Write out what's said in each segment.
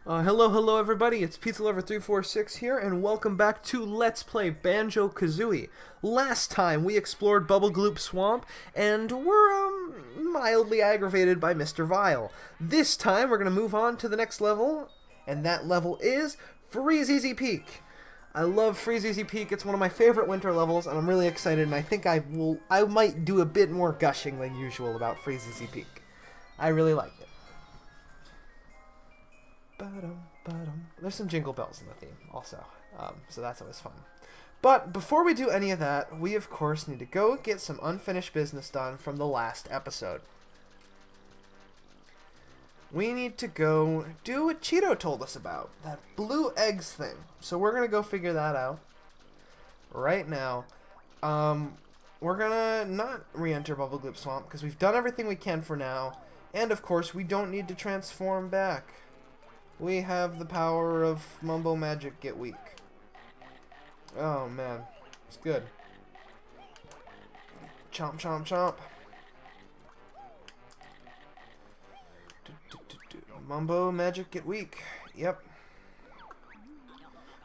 Hello everybody, it's PizzaLover346 here, and welcome back to Let's Play Banjo Kazooie. Last time we explored Bubble Gloop Swamp, and were, mildly aggravated by Mr. Vile. This time we're gonna move on to the next level, and that level is Freezeezy Peak. I love Freezeezy Peak, it's one of my favorite winter levels, and I'm really excited, and I think I might do a bit more gushing than usual about Freezeezy Peak. I really like it. There's some jingle bells in the theme also, so that's always fun. But before we do any of that, we of course need to go get some unfinished business done from the last episode. We need to go do what Cheeto told us about, that blue eggs thing. So we're going to go figure that out right now. We're going to not re-enter Bubble Gloop Swamp because we've done everything we can for now. And of course, we don't need to transform back. We have the power of Mumbo Magic get weak. Oh man, it's good. Chomp, chomp, chomp. Mumbo Magic get weak. Yep.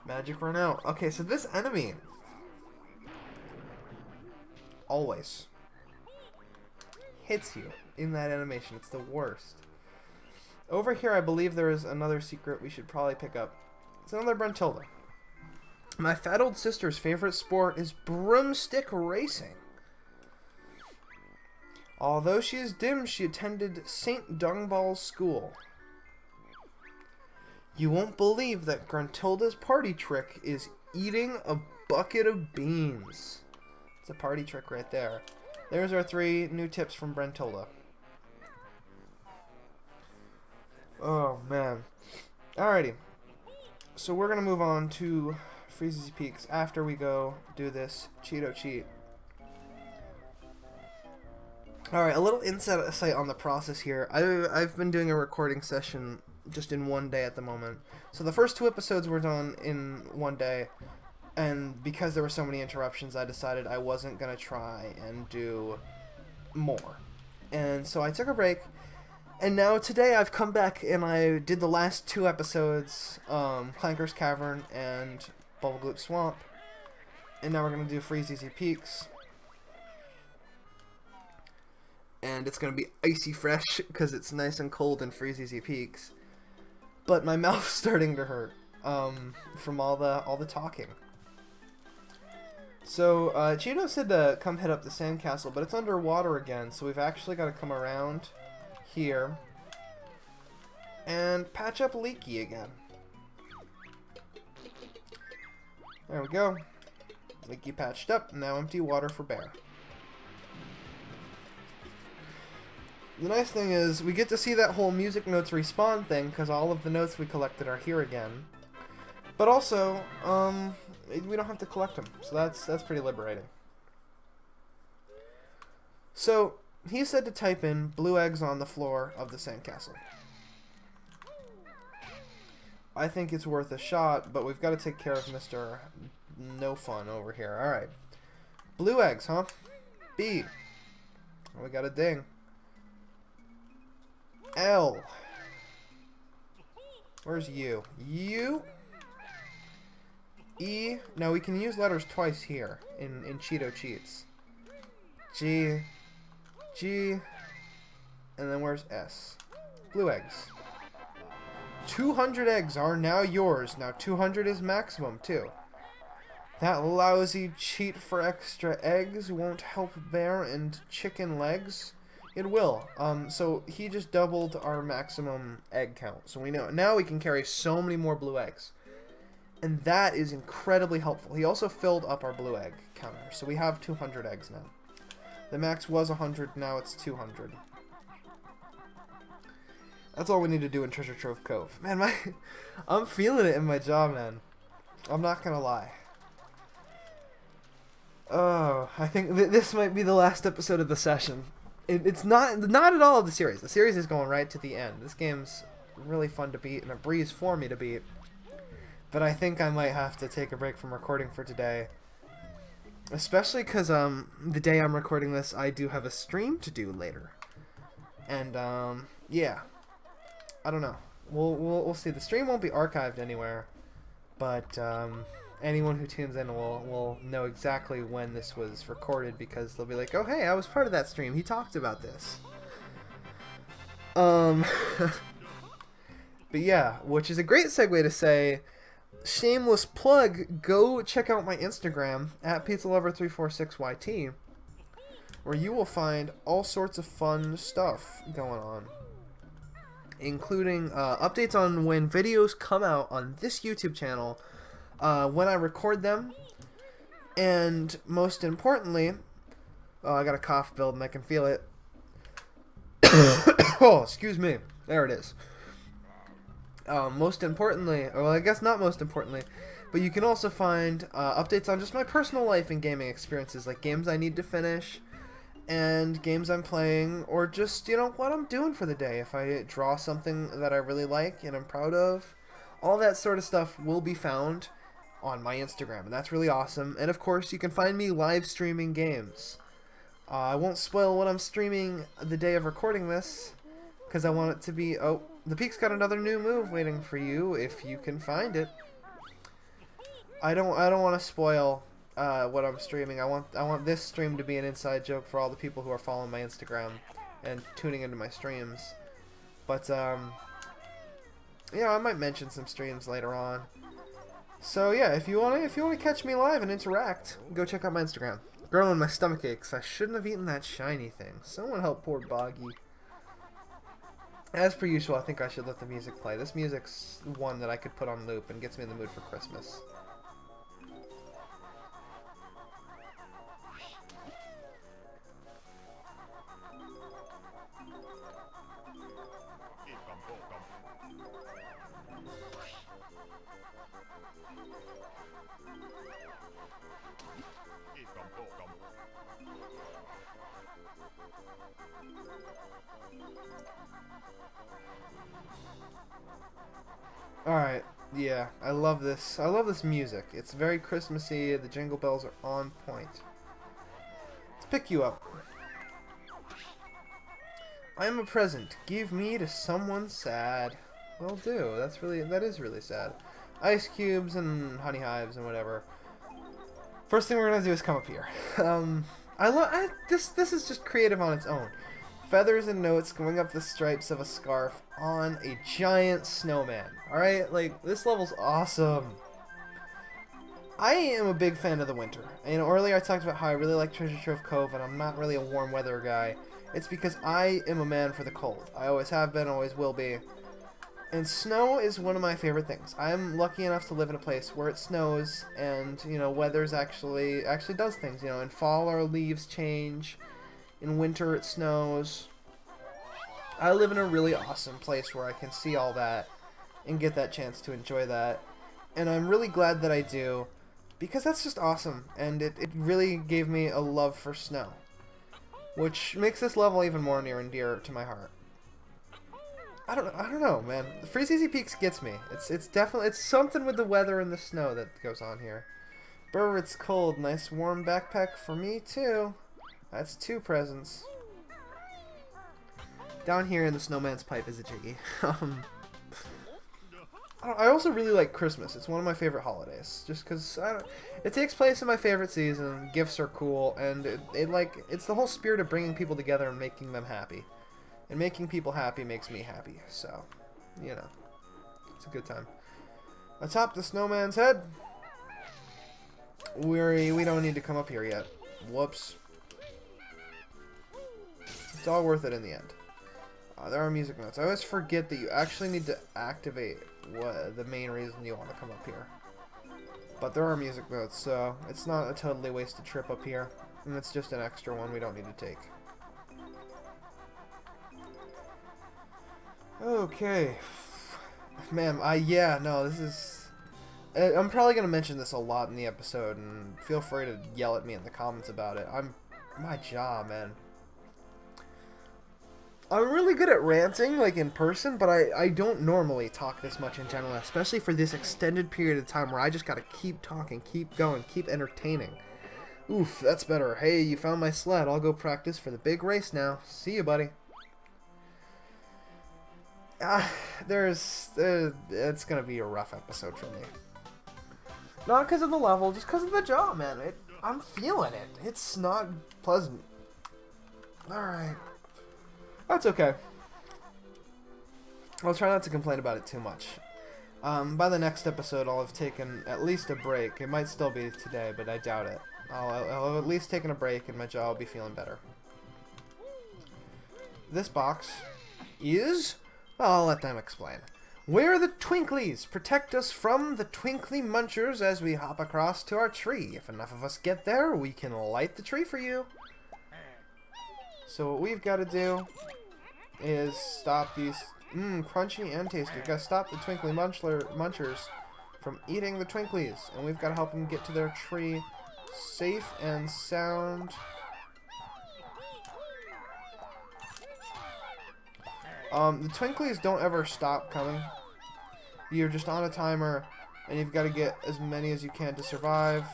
Magic run out. Okay, so this enemy always hits you in that animation. It's the worst. Over here, I believe there is another secret we should probably pick up. It's another Brentilda. My fat old sister's favorite sport is broomstick racing. Although she is dim, she attended St. Dungball's school. You won't believe that Gruntilda's party trick is eating a bucket of beans. It's a party trick right there. There's our 3 new tips from Brentilda. Oh, man. Alrighty. So we're going to move on to Freezeezy Peaks after we go do this Cheeto cheat. Alright, a little insight on the process here. I've been doing a recording session just in one day at the moment. So the first 2 episodes were done in one day. And because there were so many interruptions, I decided I wasn't going to try and do more. And so I took a break. And now today I've come back and I did the last 2 episodes, Clanker's Cavern and Bubble Gloop Swamp. And now we're going to do Freezeezy Peaks. And it's going to be icy fresh because it's nice and cold in Freezeezy Peaks. But my mouth's starting to hurt from all the talking. So Cheeto said to come hit up the sandcastle, but it's underwater again, so we've actually got to come around here and patch up Leaky again. There we go. Leaky patched up, now empty water for Bear. The nice thing is we get to see that whole music notes respawn thing because all of the notes we collected are here again. But also, we don't have to collect them, so that's pretty liberating. So he said to type in blue eggs on the floor of the sandcastle. I think it's worth a shot, but we've got to take care of Mr. No Fun over here. Alright. Blue eggs, huh? B. Oh, we got a ding. L. Where's U? U. E. No, we can use letters twice here in Cheeto Cheats. G. G, and then where's S? Blue eggs. 200 eggs are now yours. Now 200 is maximum too. That lousy cheat for extra eggs won't help Bear and chicken legs. It will. So he just doubled our maximum egg count. So we know now we can carry so many more blue eggs. And that is incredibly helpful. He also filled up our blue egg counter. So we have 200 eggs now. The max was 100, now it's 200. That's all we need to do in Treasure Trove Cove. Man, I'm feeling it in my jaw, man. I'm not gonna lie. Oh, I think this might be the last episode of the session. It's not at all the series. The series is going right to the end. This game's really fun to beat and a breeze for me to beat. But I think I might have to take a break from recording for today. Especially because the day I'm recording this, I do have a stream to do later. And, yeah. I don't know. we'll see. The stream won't be archived anywhere, but anyone who tunes in will know exactly when this was recorded, because they'll be like, oh hey, I was part of that stream. He talked about this. But yeah, which is a great segue to say, shameless plug, go check out my Instagram at pizzalover346yt, where you will find all sorts of fun stuff going on, including updates on when videos come out on this YouTube channel, when I record them, and most importantly, I got a cough building, I can feel it. Oh, excuse me. There it is. Most importantly, well, I guess not most importantly, but you can also find updates on just my personal life and gaming experiences, like games I need to finish, and games I'm playing, or just, you know, what I'm doing for the day. If I draw something that I really like and I'm proud of, all that sort of stuff will be found on my Instagram, and that's really awesome. And of course, you can find me live streaming games. I won't spoil what I'm streaming the day of recording this, because I want it to be... Oh, the Peak's got another new move waiting for you, if you can find it. I don't want to spoil what I'm streaming. I want this stream to be an inside joke for all the people who are following my Instagram and tuning into my streams. But yeah, I might mention some streams later on. So yeah, if you want to catch me live and interact, go check out my Instagram. Growing my stomach aches. I shouldn't have eaten that shiny thing. Someone help poor Boggy. As per usual, I think I should let the music play. This music's one that I could put on loop and gets me in the mood for Christmas. Alright, yeah, I love this. I love this music. It's very Christmassy. The jingle bells are on point. Let's pick you up. I am a present. Give me to someone sad. Will do. That is really sad. Ice cubes and honey hives and whatever. First thing we're gonna do is come up here. This is just creative on its own. Feathers and notes going up the stripes of a scarf on a giant snowman. Alright, like, this level's awesome. I am a big fan of the winter. You know, earlier I talked about how I really like Treasure Trove Cove, and I'm not really a warm weather guy. It's because I am a man for the cold. I always have been, always will be. And snow is one of my favorite things. I'm lucky enough to live in a place where it snows, and, you know, weather's actually does things. You know, in fall our leaves change. In winter it snows. I live in a really awesome place where I can see all that and get that chance to enjoy that. And I'm really glad that I do, because that's just awesome, and it really gave me a love for snow, which makes this level even more near and dear to my heart. I don't know, man. The Freezeezy Peaks gets me. It's definitely something with the weather and the snow that goes on here. Brr, it's cold. Nice warm backpack for me too. That's 2 presents. Down here in the snowman's pipe is a Jiggy. I also really like Christmas. It's one of my favorite holidays. Just because it takes place in my favorite season. Gifts are cool, and it's the whole spirit of bringing people together and making them happy. And making people happy makes me happy. So, you know, it's a good time. Atop the snowman's head. We don't need to come up here yet. Whoops. It's all worth it in the end. There are music notes. I always forget that you actually need to activate the main reason you want to come up here. But there are music notes, so it's not a totally wasted trip up here. And it's just an extra one we don't need to take. Okay. Man, yeah, no, this is... I'm probably going to mention this a lot in the episode, and feel free to yell at me in the comments about it. My jaw, man. I'm really good at ranting, like, in person, but I don't normally talk this much in general, especially for this extended period of time where I just gotta keep talking, keep going, keep entertaining. Oof, that's better. Hey, you found my sled. I'll go practice for the big race now. See you, buddy. It's gonna be a rough episode for me. Not because of the level, just because of the job, man. I'm feeling it. It's not pleasant. Alright. That's okay. I'll try not to complain about it too much. By the next episode, I'll have taken at least a break. It might still be today, but I doubt it. I'll have at least taken a break, and my jaw will be feeling better. This box is... Well, I'll let them explain. We're the Twinklies. Protect us from the Twinkly Munchers as we hop across to our tree. If enough of us get there, we can light the tree for you. So what we've got to do is stop these... crunchy and tasty. We've got to stop the Twinkly Munchers from eating the Twinklies. And we've got to help them get to their tree safe and sound. The Twinklies don't ever stop coming. You're just on a timer, and you've got to get as many as you can to survive.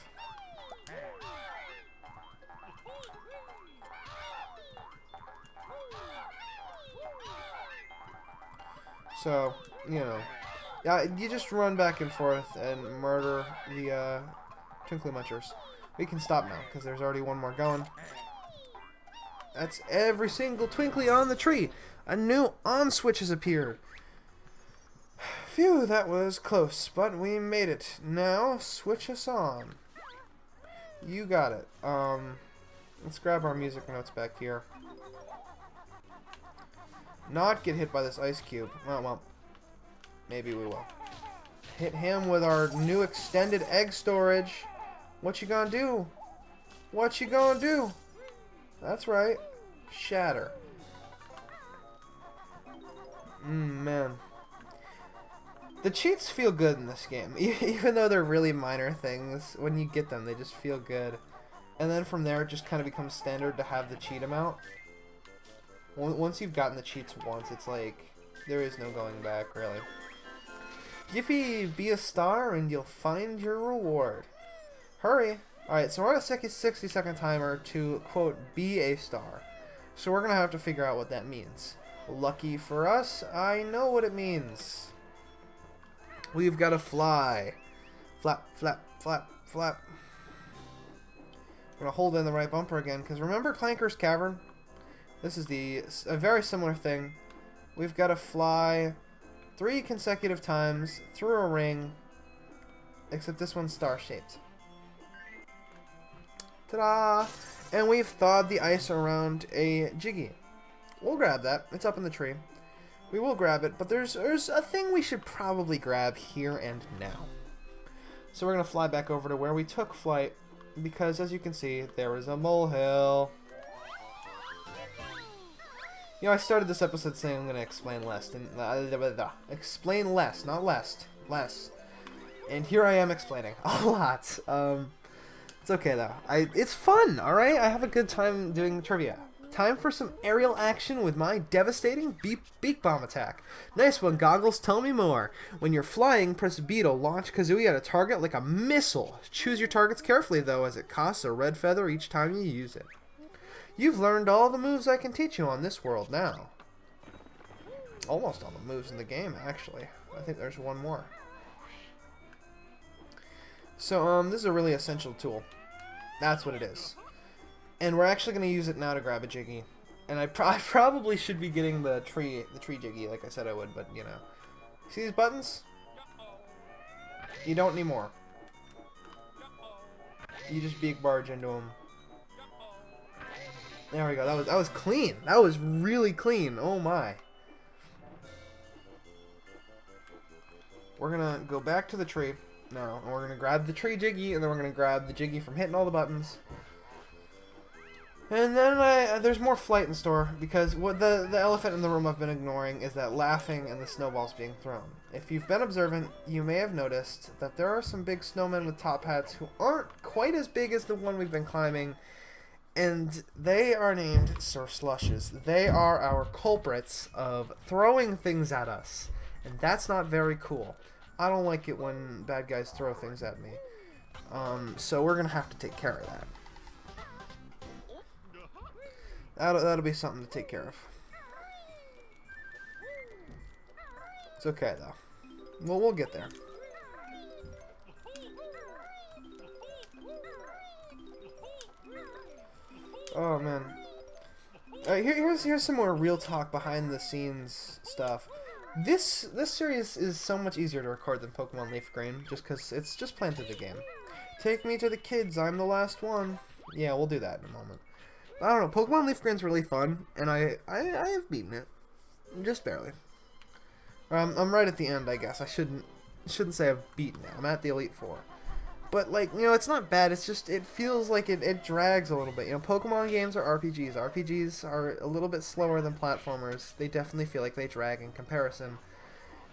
So, you know, yeah, you just run back and forth and murder the Twinkly Munchers. We can stop now, because there's already one more going. That's every single Twinkly on the tree. A new on switch has appeared. Phew, that was close, but we made it. Now, switch us on. You got it. Let's grab our music notes back here. Not get hit by this ice cube. Well, maybe we will. Hit him with our new extended egg storage. What you gonna do? What you gonna do? That's right. Shatter. Man. The cheats feel good in this game. Even though they're really minor things, when you get them, they just feel good. And then from there, it just kind of becomes standard to have the cheat amount. Once you've gotten the cheats once, it's like, there is no going back, really. Yippee! Be a star and you'll find your reward. Hurry! Alright, so we're on a 60-second timer to, quote, be a star. So we're going to have to figure out what that means. Lucky for us, I know what it means. We've got to fly. Flap, flap, flap, flap. We're going to hold in the right bumper again, because remember Clanker's Cavern? This is a very similar thing. We've got to fly 3 consecutive times through a ring, except this one's star-shaped. Ta-da! And we've thawed the ice around a Jiggy. We'll grab that. It's up in the tree. We will grab it, but there's a thing we should probably grab here and now. So we're going to fly back over to where we took flight, because as you can see, there is a molehill. You know, I started this episode saying I'm going to explain less. Explain less, not less. Less. And here I am explaining a lot. It's okay, though. It's fun, alright? I have a good time doing trivia. Time for some aerial action with my devastating beak bomb attack. Nice one, Goggles. Tell me more. When you're flying, press B to launch Kazooie at a target like a missile. Choose your targets carefully, though, as it costs a red feather each time you use it. You've learned all the moves I can teach you on this world now. Almost all the moves in the game, actually. I think there's one more. So, this is a really essential tool. That's what it is. And we're actually going to use it now to grab a Jiggy. And I probably should be getting the tree Jiggy, like I said I would, but, you know. See these buttons? You don't need more. You just big barge into them. There we go. That was clean. That was really clean. Oh my. We're gonna go back to the tree now, and we're gonna grab the tree Jiggy, and then we're gonna grab the Jiggy from hitting all the buttons. And then there's more flight in store, because what the elephant in the room I've been ignoring is that laughing and the snowballs being thrown. If you've been observant, you may have noticed that there are some big snowmen with top hats who aren't quite as big as the one we've been climbing. And they are named Sir Slushes. They are our culprits of throwing things at us. And that's not very cool. I don't like it when bad guys throw things at me. So we're going to have to take care of that. That'll be something to take care of. It's okay though. Well, we'll get there. Oh man. Here's some more real talk behind the scenes stuff. This series is so much easier to record than Pokemon Leaf Green, just because it's just planted the game. Take me to the kids, I'm the last one. Yeah, we'll do that in a moment. I don't know, Pokemon Leaf Green's really fun, and I have beaten it. Just barely. I'm right at the end, I guess. I shouldn't say I've beaten it. I'm at the Elite Four. But, like, you know, it's not bad. It's just, it feels like it drags a little bit. You know, Pokemon games are RPGs. RPGs are a little bit slower than platformers. They definitely feel like they drag in comparison.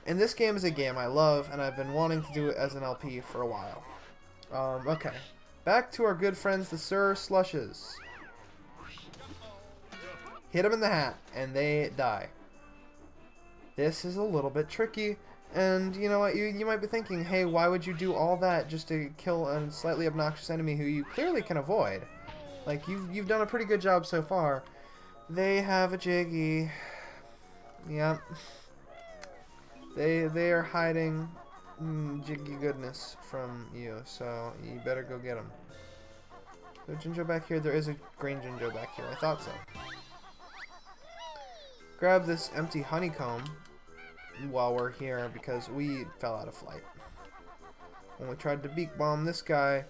And this game is a game I love, and I've been wanting to do it as an LP for a while. Okay. Back to our good friends, the Sir Slushes. Hit them in the hat, and they die. This is a little bit tricky. And, you know what, you might be thinking, hey, why would you do all that just to kill a slightly obnoxious enemy who you clearly can avoid? Like, you've done a pretty good job so far. They have a Jiggy. Yep. They are hiding Jiggy goodness from you, so you better go get them. So Jinjo back here, there is a green Jinjo back here, I thought so. Grab this empty honeycomb while we're here because we fell out of flight when we tried to beak bomb this guy.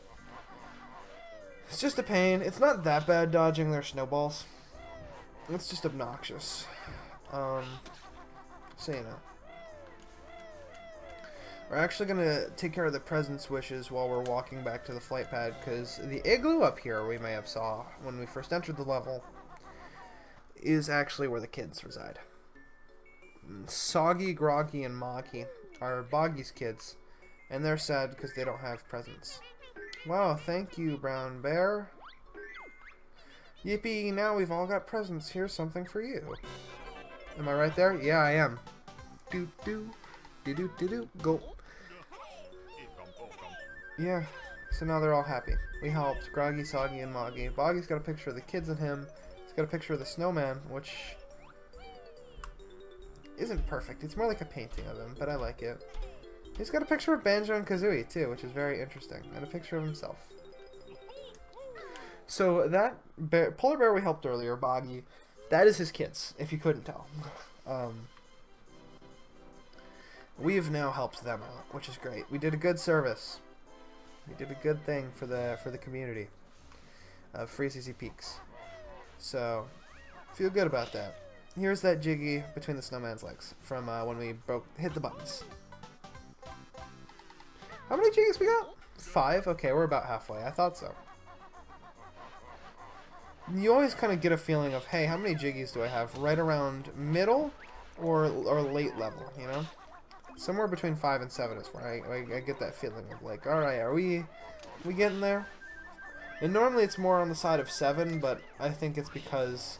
It's just a pain. It's not that bad dodging their snowballs. It's just obnoxious. So you know, we're actually gonna take care of the presence wishes while we're walking back to the flight pad, because the igloo up here we may have saw when we first entered the level is actually where the kids reside. Soggy, Groggy, and Moggy are Boggy's kids, and they're sad because they don't have presents. Wow, thank you, Brown Bear. Yippee, now we've all got presents. Here's something for you. Am I right there? Yeah, I am. Do, go. Yeah, so now they're all happy. We helped Groggy, Soggy, and Moggy. Boggy's got a picture of the kids and him. He's got a picture of the snowman, which isn't perfect. It's more like a painting of him, but I like it. He's got a picture of Banjo and Kazooie, too, which is very interesting. And a picture of himself. So that polar bear we helped earlier, Boggy, that is his kids, if you couldn't tell. We've now helped them out, which is great. We did a good service. We did a good thing for the community of Freezeezy Peaks. So, feel good about that. Here's that Jiggy between the snowman's legs from when we hit the buttons. How many Jiggies we got? 5? Okay, we're about halfway. I thought so. You always kind of get a feeling of, hey, how many Jiggies do I have? Right around middle or late level, you know? Somewhere between 5 and 7 is where I get that feeling of like, alright, are we getting there? And normally it's more on the side of 7, but I think it's because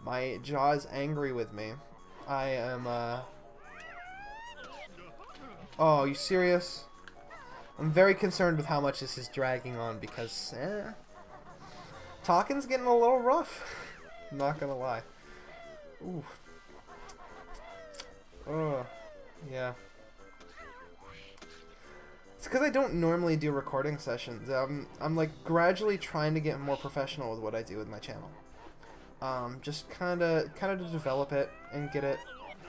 my jaw is angry with me. I am, Oh, are you serious? I'm very concerned with how much this is dragging on because, talking's getting a little rough. I'm not gonna lie. Ooh. Oh, yeah. It's because I don't normally do recording sessions. I'm like gradually trying to get more professional with what I do with my channel. Just kind of to develop it and get it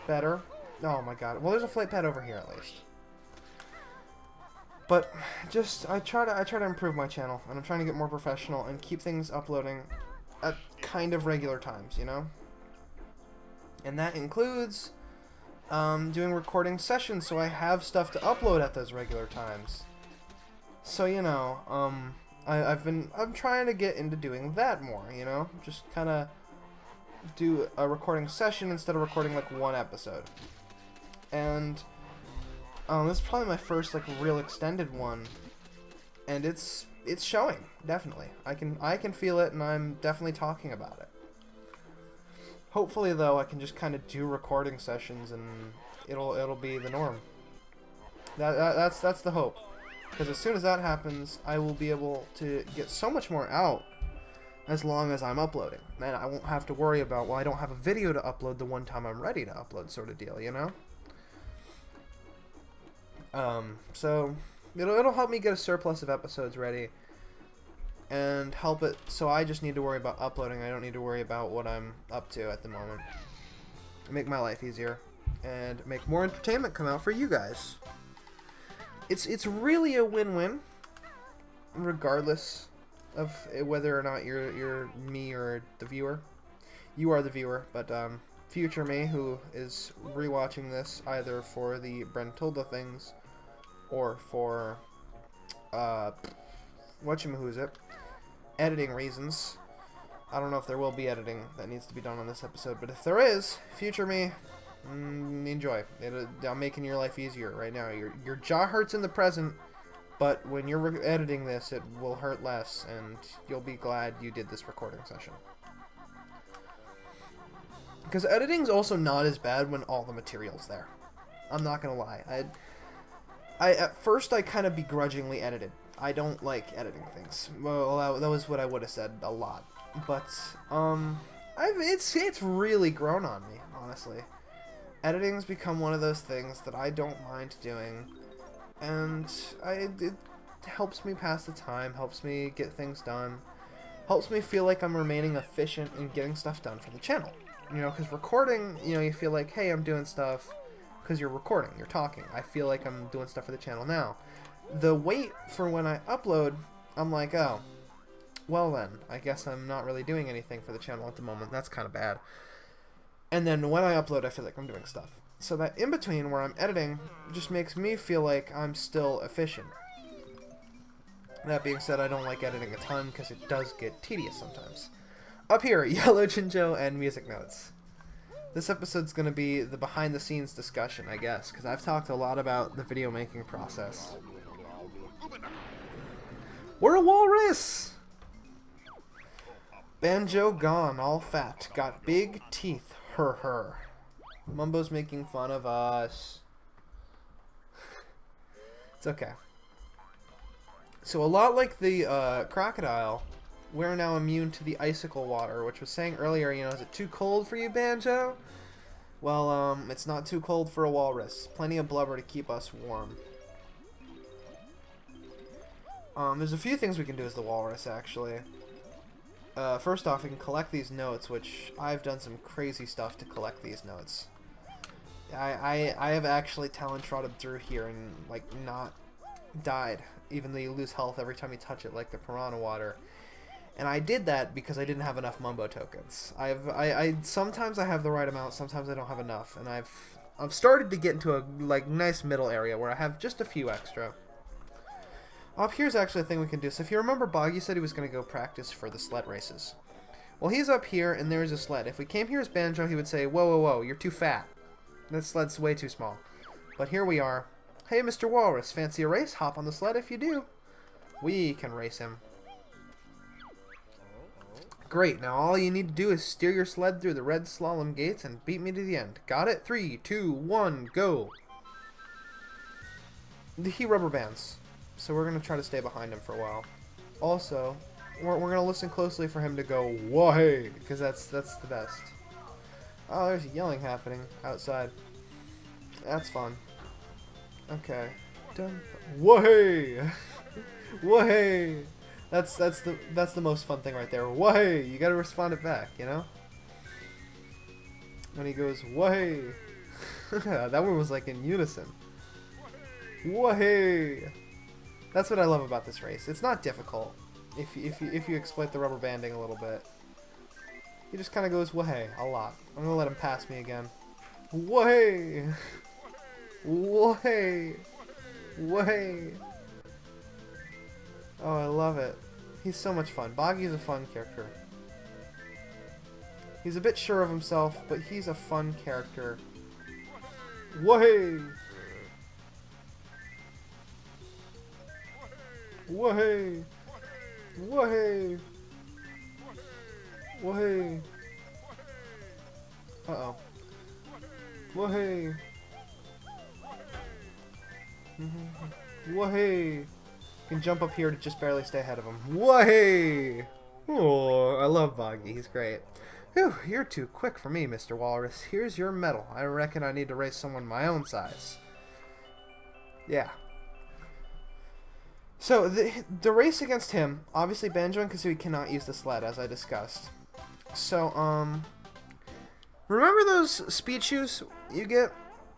better. Oh my god. Well, there's a flight pad over here at least. But just I try to improve my channel, and I'm trying to get more professional and keep things uploading at kind of regular times, you know? And that includes doing recording sessions so I have stuff to upload at those regular times. So, you know, I'm trying to get into doing that more, you know? Just kind of do a recording session instead of recording like one episode. And this is probably my first like real extended one, and it's showing, definitely. I can feel it, and I'm definitely talking about it. Hopefully, though, I can just kind of do recording sessions, and it'll be the norm. That's the hope, because as soon as that happens, I will be able to get so much more out as long as I'm uploading. And I won't have to worry about, well, I don't have a video to upload the one time I'm ready to upload, sort of deal, you know? So it'll help me get a surplus of episodes ready, and help it so I just need to worry about uploading. I don't need to worry about what I'm up to at the moment. Make my life easier and make more entertainment come out for you guys. It's really a win-win, regardless of whether or not you're me or the viewer. You are the viewer, but future me, who is rewatching this either for the Brentilda things or for whatchamahoo's editing reasons. I don't know if there will be editing that needs to be done on this episode, but if there is, future me, enjoy. I'm making your life easier right now. Your jaw hurts in the present, but when you're editing this, it will hurt less, and you'll be glad you did this recording session. Because editing's also not as bad when all the material's there. I'm not gonna lie. At first I kind of begrudgingly edited. I don't like editing things. Well, that was what I would have said a lot. But it's really grown on me, honestly. Editing's become one of those things that I don't mind doing, and it helps me pass the time, helps me get things done, helps me feel like I'm remaining efficient in getting stuff done for the channel. You know, because recording, you know, you feel like, hey, I'm doing stuff because you're recording, you're talking. I feel like I'm doing stuff for the channel now. The wait for when I upload, I'm like, oh, well then, I guess I'm not really doing anything for the channel at the moment. That's kind of bad. And then when I upload, I feel like I'm doing stuff. So that in between where I'm editing just makes me feel like I'm still efficient. That being said, I don't like editing a ton because it does get tedious sometimes. Up here, Yellow Jinjo and music notes. This episode's going to be the behind-the-scenes discussion, I guess, because I've talked a lot about the video making process. We're a walrus! Banjo gone, all fat, got big teeth, her. Mumbo's making fun of us. It's okay. So a lot like the crocodile, we're now immune to the icicle water, which was saying earlier, you know, is it too cold for you, Banjo? Well, it's not too cold for a walrus. Plenty of blubber to keep us warm. There's a few things we can do as the walrus, actually. First off, we can collect these notes, which I've done some crazy stuff to collect these notes. I have actually talon trotted through here and, like, not died, even though you lose health every time you touch it, like the piranha water. And I did that because I didn't have enough Mumbo tokens. Sometimes I have the right amount, sometimes I don't have enough, and I've started to get into a nice middle area where I have just a few extra. Up here's actually a thing we can do. So if you remember, Boggy said he was going to go practice for the sled races. Well, he's up here, and there's a sled. If we came here as Banjo, he would say, whoa, you're too fat. That sled's way too small. But here we are. Hey, Mr. Walrus, fancy a race? Hop on the sled if you do. We can race him. Great, now all you need to do is steer your sled through the red slalom gates and beat me to the end. Got it? 3, 2, 1, go! He rubber bands, so we're going to try to stay behind him for a while. Also, we're going to listen closely for him to go, whoa-hey, because that's the best. Oh, there's yelling happening outside. That's fun. Okay. Done. Whoa-hey! Whoa-hey! That's the most fun thing right there. Whoa-hey! You gotta respond it back, you know? When he goes, whoa-hey! That one was like in unison. Whoa-hey! That's what I love about this race. It's not difficult if you exploit the rubber banding a little bit. He just kind of goes whoa-hey a lot. I'm gonna let him pass me again. Whoa-hey! Whoa-hey! Whoa-hey! Oh, I love it. He's so much fun. Boggy's a fun character. He's a bit sure of himself, but he's a fun character. Whoa-hey! Whoa-hey! Whoa-hey! Whoa-hey! Uh-oh. Whoa-hey! Whoa-hey! Can jump up here to just barely stay ahead of him. Whoa-hey! Oh, I love Boggy. He's great. Whew, you're too quick for me, Mr. Walrus. Here's your medal. I reckon I need to race someone my own size. Yeah. So, the race against him, obviously Banjo and Kazooie cannot use the sled, as I discussed. So, remember those speed shoes you get?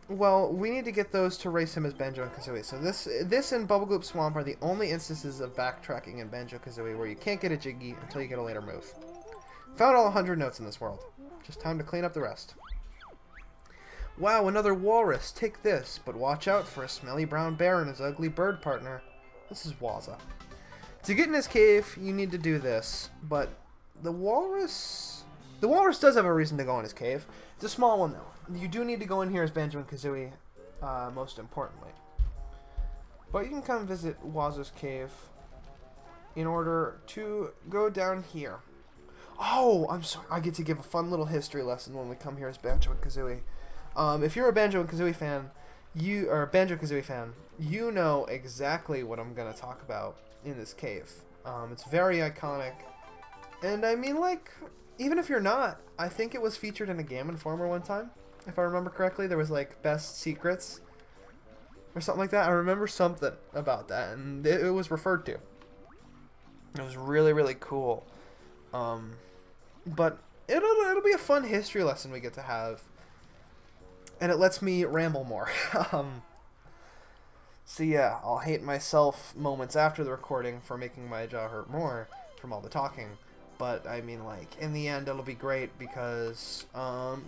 Well, we need to get those to race him as Banjo and Kazooie. So this and Bubble Goop Swamp are the only instances of backtracking in Banjo Kazooie where you can't get a Jiggy until you get a later move. Found all 100 notes in this world. Just time to clean up the rest. Wow, another walrus. Take this, but watch out for a smelly brown bear and his ugly bird partner. This is Waza. To get in his cave, you need to do this, but the walrus does have a reason to go in his cave. It's a small one, though. You do need to go in here as Banjo and Kazooie, most importantly. But you can come visit Waza's cave in order to go down here. Oh, I'm sorry. I get to give a fun little history lesson when we come here as Banjo and Kazooie. If you're a Banjo and Kazooie fan, you know exactly what I'm going to talk about in this cave. It's very iconic. And I mean, like, even if you're not, I think it was featured in a Game Informer one time. If I remember correctly, there was, like, best secrets or something like that. I remember something about that, and it was referred to. It was really, really cool. But it'll be a fun history lesson we get to have. And it lets me ramble more. So yeah, I'll hate myself moments after the recording for making my jaw hurt more from all the talking. But, I mean, like, in the end, it'll be great because,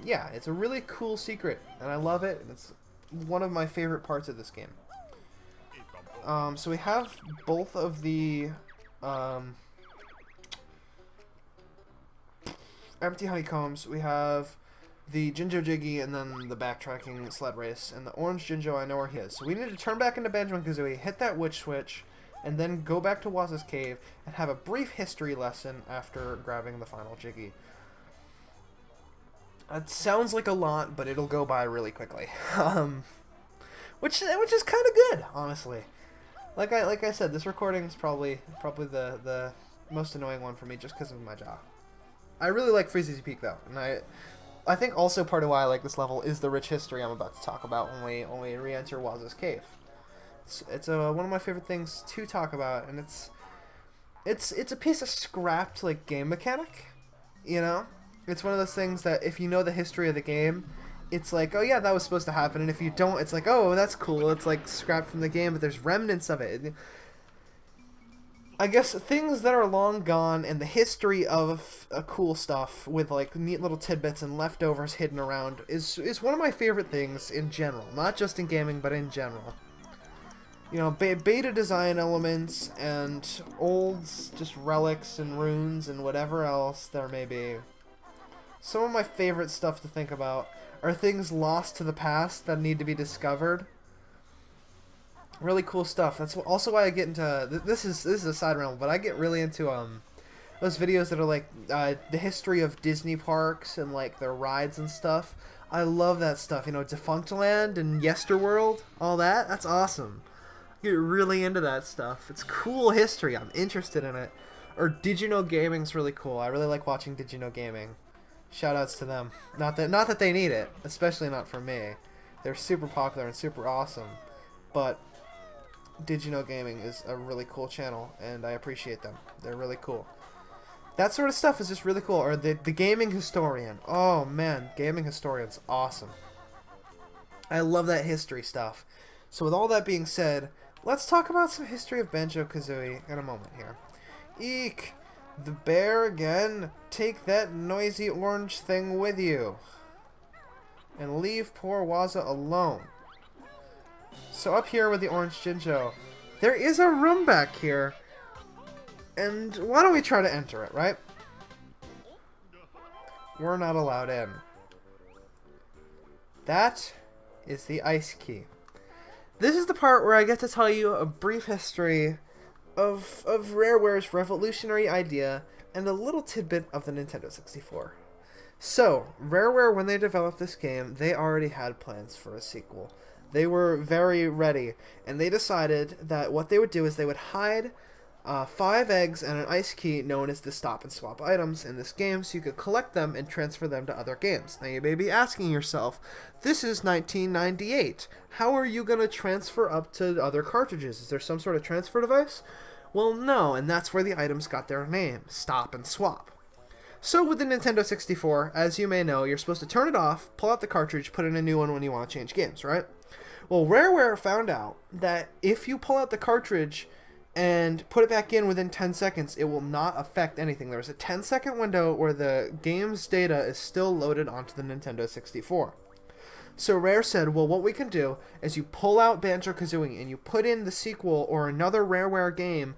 yeah, it's a really cool secret. And I love it. And it's one of my favorite parts of this game. So we have both of the, empty honeycombs. We have the Jinjo Jiggy, and then the backtracking sled race. And the orange Jinjo, I know where he is. So we need to turn back into Banjo and Kazooie, hit that witch switch, and then go back to Waza's cave and have a brief history lesson after grabbing the final Jiggy. It sounds like a lot, but it'll go by really quickly. Which is kind of good, honestly. Like I said, this recording is probably the most annoying one for me just because of my jaw. I really like Freezeezy Peak though, and I think also part of why I like this level is the rich history I'm about to talk about when we re-enter Waza's cave. It's one of my favorite things to talk about, and it's a piece of scrapped like game mechanic, you know. It's one of those things that if you know the history of the game, it's like, oh yeah, that was supposed to happen, and if you don't, it's like, oh, that's cool. It's like scrapped from the game, but there's remnants of it. I guess things that are long gone and the history of cool stuff with like neat little tidbits and leftovers hidden around is one of my favorite things in general. Not just in gaming, but in general. You know, beta design elements and old just relics and runes and whatever else there may be. Some of my favorite stuff to think about are things lost to the past that need to be discovered. Really cool stuff. That's also why I get into this is a side realm, but I get really into those videos that are like the history of Disney parks and like their rides and stuff. I love that stuff. You know, Defunctland and Yesterworld, all that. That's awesome. I get really into that stuff. It's cool history. I'm interested in it. Or Did You Know Gaming's really cool. I really like watching Did You Know Gaming. Shoutouts to them. Not that they need it, especially not from me. They're super popular and super awesome. But Did You Know Gaming is a really cool channel, and I appreciate them. They're really cool. That sort of stuff is just really cool. Or the Gaming Historian. Oh man, Gaming Historian's awesome. I love that history stuff. So with all that being said, let's talk about some history of Banjo Kazooie in a moment here. Eek! The bear again? Take that noisy orange thing with you. And leave poor Waza alone. So up here with the orange Jinjo, there is a room back here. And why don't we try to enter it, right? We're not allowed in. That is the ice key. This is the part where I get to tell you a brief history of Rareware's revolutionary idea and a little tidbit of the Nintendo 64. So, Rareware, when they developed this game, they already had plans for a sequel. They were very ready, and they decided that what they would do is they would hide 5 eggs and an ice key known as the stop and swap items in this game, so you could collect them and transfer them to other games. Now you may be asking yourself, this is 1998. How are you going to transfer up to other cartridges? Is there some sort of transfer device? Well, no, and that's where the items got their name, stop and swap. So with the Nintendo 64, as you may know, you're supposed to turn it off, pull out the cartridge, put in a new one when you want to change games, right? Well, Rareware found out that if you pull out the cartridge and put it back in within 10 seconds, it will not affect anything. There's a 10-second window where the game's data is still loaded onto the Nintendo 64. So Rare said, well, what we can do is you pull out Banjo Kazooie and you put in the sequel or another Rareware game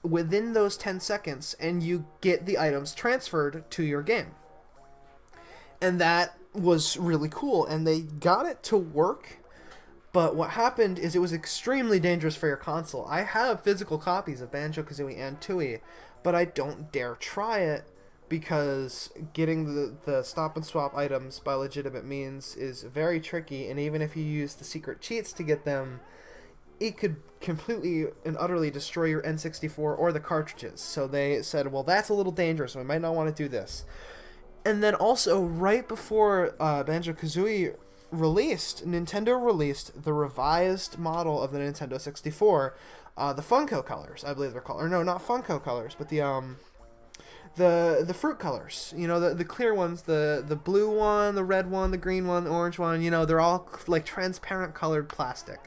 within those 10 seconds, and you get the items transferred to your game. And that was really cool, and they got it to work. But what happened is it was extremely dangerous for your console. I have physical copies of Banjo Kazooie and Tooie, but I don't dare try it because getting the stop and swap items by legitimate means is very tricky, and even if you use the secret cheats to get them, it could completely and utterly destroy your N64 or the cartridges. So they said, well, that's a little dangerous, so we might not want to do this. And then also, right before Banjo Kazooie released, Nintendo released the revised model of the Nintendo 64, the Funko colors, I believe they're called. Or no, not Funko colors, but the fruit colors. You know, the clear ones, the blue one, the red one, the green one, the orange one. You know, they're all like transparent colored plastic.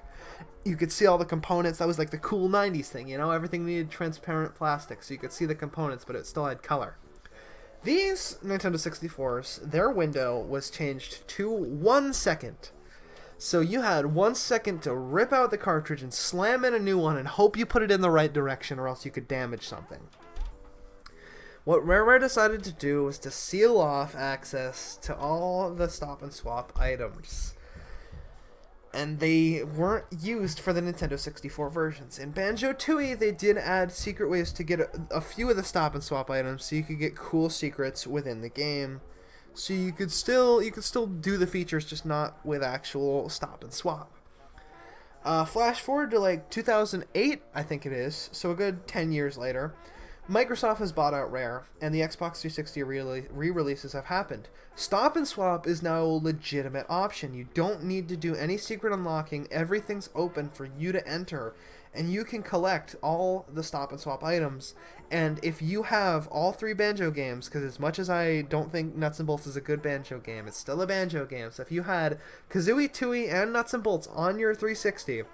You could see all the components. That was like the cool 90s thing, you know? Everything needed transparent plastic, so you could see the components, but it still had color. These Nintendo 64s, their window was changed to 1 second. So you had 1 second to rip out the cartridge and slam in a new one and hope you put it in the right direction, or else you could damage something. What Rareware decided to do was to seal off access to all the stop and swap items. And they weren't used for the Nintendo 64 versions. In Banjo Tooie, they did add secret ways to get a few of the stop and swap items, so you could get cool secrets within the game. So you could still do the features, just not with actual stop and swap. Flash forward to like 2008, I think it is, so a good 10 years later. Microsoft has bought out Rare, and the Xbox 360 re-releases have happened. Stop and swap is now a legitimate option. You don't need to do any secret unlocking. Everything's open for you to enter, and you can collect all the stop and swap items. And if you have all 3 Banjo games, because as much as I don't think Nuts and Bolts is a good Banjo game, it's still a Banjo game. So if you had Kazooie, Tooie, and Nuts and Bolts on your 360...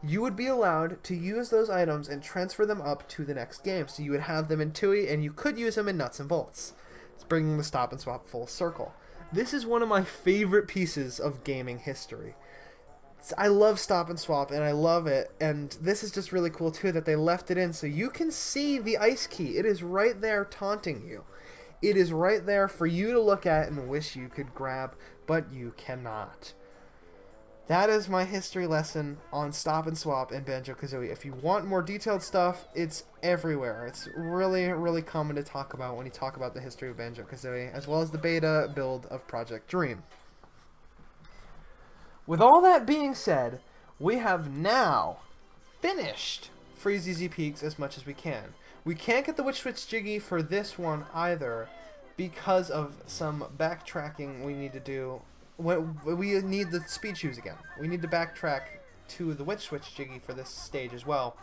you would be allowed to use those items and transfer them up to the next game. So you would have them in Tooie, and you could use them in Nuts and Bolts. It's bringing the stop and swap full circle. This is one of my favorite pieces of gaming history. I love stop and swap, and I love it. And this is just really cool, too, that they left it in so you can see the ice key. It is right there taunting you. It is right there for you to look at and wish you could grab, but you cannot. That is my history lesson on Stop and Swap in Banjo Kazooie. If you want more detailed stuff, it's everywhere. It's really, really common to talk about when you talk about the history of Banjo Kazooie, as well as the beta build of Project Dream. With all that being said, we have now finished Freezeezy Peaks as much as we can. We can't get the Witch Switch Jiggy for this one either because of some backtracking we need to do. We need the speed shoes again. We need to backtrack to the Witch Switch Jiggy for this stage as well.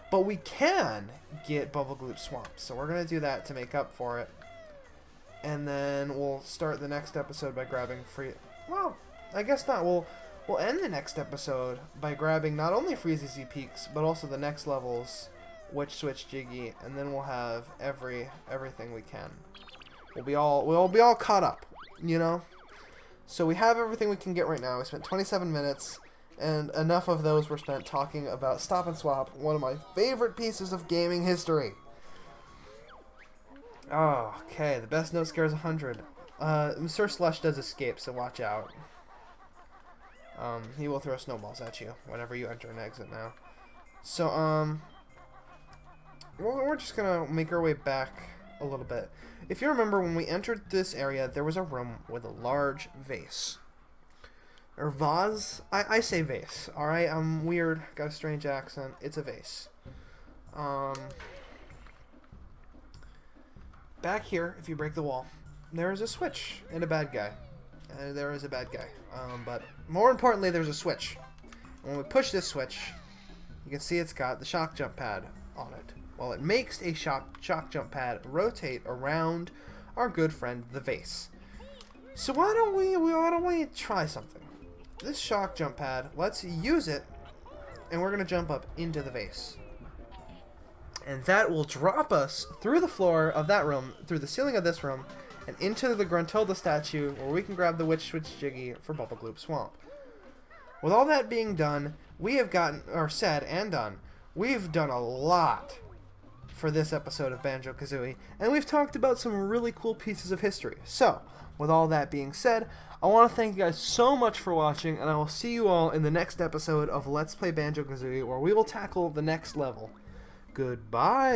But we can get Bubble Gloop Swamp, so we're going to do that to make up for it. And then we'll start the next episode by grabbing Well, I guess not. We'll end the next episode by grabbing not only Freezeezy Peaks, but also the next level's Witch Switch Jiggy, and then we'll have everything we can. We'll be all caught up, you know? So we have everything we can get right now. We spent 27 minutes, and enough of those were spent talking about Stop and Swap, one of my favorite pieces of gaming history. Oh, okay, the best note scare is 100. Sir Slush does escape, so watch out. He will throw snowballs at you whenever you enter an exit now. So, we're just gonna make our way back a little bit. If you remember, when we entered this area, there was a room with a large vase. Or vase? I say vase, alright? I'm weird, got a strange accent. It's a vase. Back here, if you break the wall, there is a switch and a bad guy. There is a bad guy. But more importantly, there's a switch. When we push this switch, you can see it's got the shock jump pad on it. Well, it makes a shock jump pad rotate around our good friend the vase. So why don't we try something? This shock jump pad, let's use it, and we're gonna jump up into the vase. And that will drop us through the floor of that room, through the ceiling of this room, and into the Gruntilda statue, where we can grab the Witch Switch Jiggy for Bubble Gloop Swamp. With all that being done, we have gotten, or said and done, we've done a lot for this episode of Banjo Kazooie, and we've talked about some really cool pieces of history. So, with all that being said, I want to thank you guys so much for watching, and I will see you all in the next episode of Let's Play Banjo Kazooie, where we will tackle the next level. Goodbye!